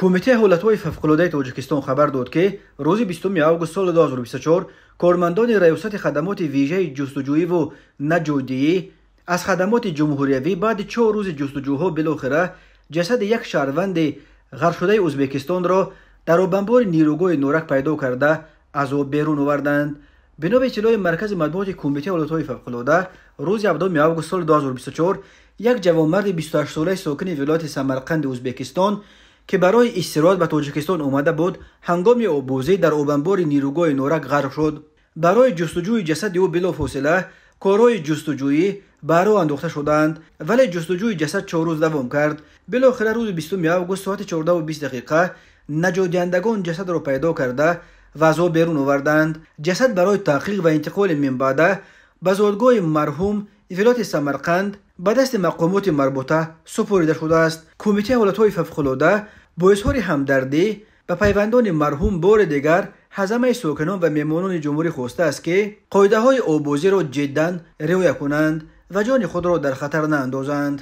کمیته حالتهای فوق‌العاده تاجیکستان خبر داد که روز 20 آگوست سال 2024 کارمندان ریاست خدمات ویژه جستجویی و نجات‌دهی از خدمات جمهوریوی بعد 4 روز جستجوها بالاخره جسد یک شهروند غرق شده ازبکستان را در آبانبار نیروگاه نورک پیدا کرده از آب بیرون آوردند. بنا به اطلاع مرکز مطبوعات کمیته حالتهای فوق‌العاده روز 17 آگوست سال 2024 یک جوانمرد 28 ساله ساکن ولایت سمرقند ازبکستان که برای استراحت به تاجیکستان آمده بود هنگام آببازی در آبانبار نیروگاه نورک غرق شد. برای جستجوی جسد او بلافاصله کارهای جستجویی به راه انداخته شدند، ولی جستجوی جسد 4 روز دوام کرد. بالاخره روز 20 آگوست ساعت 14:20 نجات دهندگان جسد را پیدا کرده و از آب بیرون آوردند. جسد برای تحقیق و انتقال من بعد به زادگاه مرحوم ولایت سمرقند به دست مقامات مربوطه سپرده شده است. کمیته حالتهای فوق‌العاده با اظهار همدردی به پیوندان مرحوم بار دیگر از همه ساکنان و مهمانان جمهوری خواسته است که قاعده های آببازی را جدا رعایت کنند و جان خود را در خطر ناندازند.